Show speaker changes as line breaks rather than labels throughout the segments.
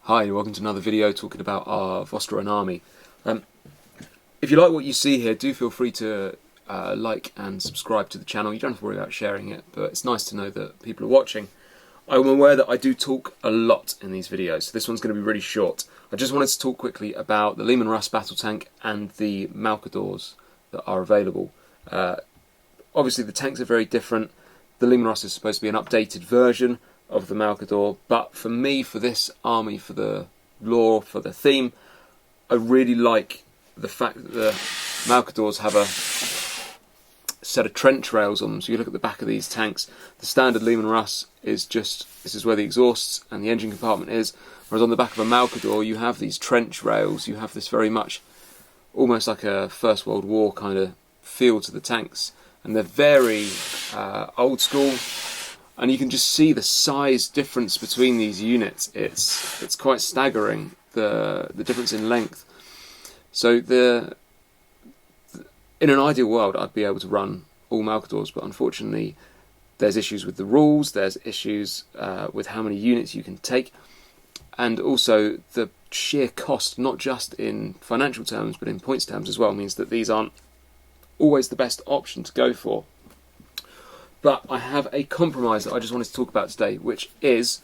Hi, welcome to another video talking about our Vostroyan army. If you like what you see here, do feel free to like and subscribe to the channel. You don't have to worry about sharing it, but it's nice to know that people are watching. I'm aware that I do talk a lot in these videos, so this one's going to be really short. I just wanted to talk quickly about the Leman Russ Battle Tank and the Malcadors that are available. Obviously the tanks are very different. The Leman Russ is supposed to be an updated version of the Malcador, but for me, for this army, for the lore, for the theme, I really like the fact that the Malcadors have a set of trench rails on them. So you look at the back of these tanks, the standard Leman Russ is just, this is where the exhausts and the engine compartment is, whereas on the back of a Malcador you have these trench rails. You have this very much almost like a First World War kind of feel to the tanks, and they're very old school. And you can just see the size difference between these units. It's quite staggering, the difference in length. So in an ideal world, I'd be able to run all Malcadors, but unfortunately, there's issues with the rules. There's issues with how many units you can take, and also the sheer cost, not just in financial terms, but in points terms as well, means that these aren't always the best option to go for. But I have a compromise that I just wanted to talk about today, which is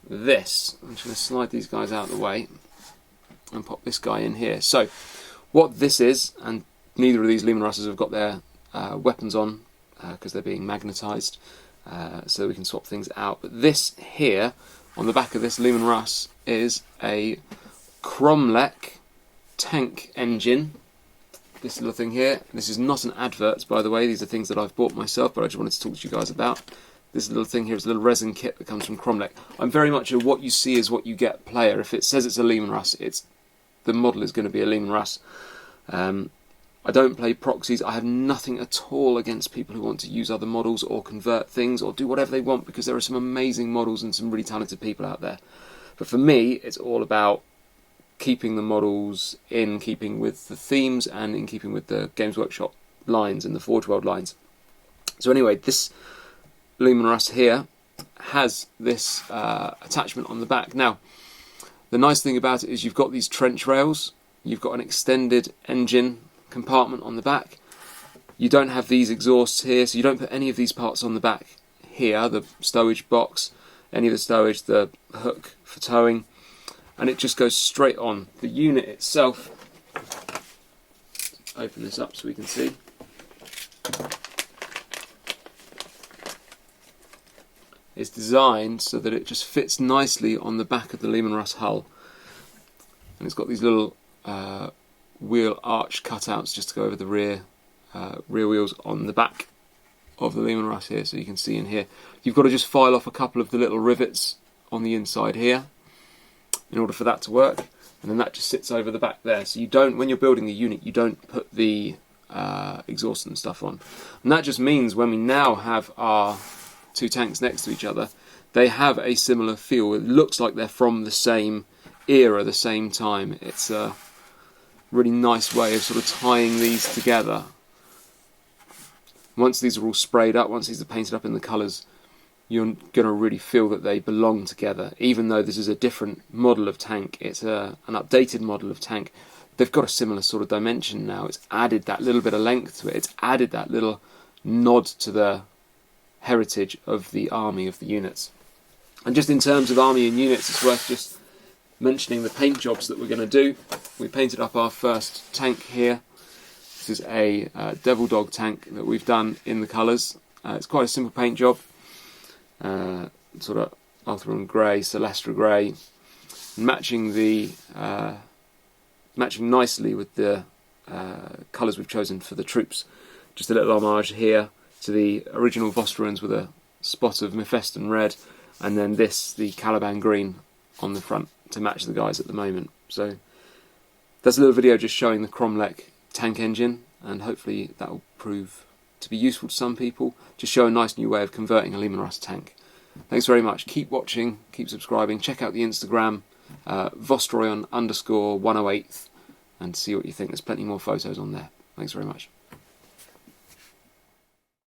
this. I'm just going to slide these guys out of the way and pop this guy in here. So what this is, and neither of these Leman Russes have got their weapons on because they're being magnetised, so we can swap things out. But this here, on the back of this Leman Russ, is a Kromlech tank engine. This little thing here, this is not an advert, by the way, these are things that I've bought myself, but I just wanted to talk to you guys about. This little thing here is a little resin kit that comes from Kromlech. I'm very much a what you see is what you get player. If it says it's a Leman Russ, the model is going to be a Leman Russ. I don't play proxies. I have nothing at all against people who want to use other models or convert things or do whatever they want, because there are some amazing models and some really talented people out there. But for me, it's all about keeping the models in keeping with the themes and in keeping with the Games Workshop lines and the Forge World lines. So anyway, this Leman Russ here has this attachment on the back. Now, the nice thing about it is you've got these trench rails, you've got an extended engine compartment on the back. You don't have these exhausts here, so you don't put any of these parts on the back here, the stowage box, any of the stowage, the hook for towing, and it just goes straight on. The unit itself, open this up so we can see. It's designed so that it just fits nicely on the back of the Leman Russ hull. And it's got these little wheel arch cutouts just to go over the rear wheels on the back of the Leman Russ here, so you can see in here. You've got to just file off a couple of the little rivets on the inside here in order for that to work, and then that just sits over the back there. So you don't, when you're building the unit, you don't put the exhaust and stuff on. And that just means when we now have our two tanks next to each other, they have a similar feel. It looks like they're from the same era, the same time. It's a really nice way of sort of tying these together. Once these are all sprayed up, once these are painted up in the colours, you're going to really feel that they belong together. Even though this is a different model of tank, it's an updated model of tank, they've got a similar sort of dimension now. It's added that little bit of length to it. It's added that little nod to the heritage of the army, of the units. And just in terms of army and units, it's worth just mentioning the paint jobs that we're going to do. We painted up our first tank here. This is a Devil Dog tank that we've done in the colours. It's quite a simple paint job. Sort of Arthurian grey, Celestra grey, matching nicely with the colours we've chosen for the troops. Just a little homage here to the original Vostroyans with a spot of Mephiston red, and then the Caliban green on the front to match the guys at the moment. So that's a little video just showing the Kromlech tank engine, and hopefully that will prove to be useful to some people. Just show a nice new way of converting a Leman Russ tank. Thanks very much. Keep watching, keep subscribing, check out the Instagram, Vostroyan_108, and see what you think. There's plenty more photos on there. Thanks very much.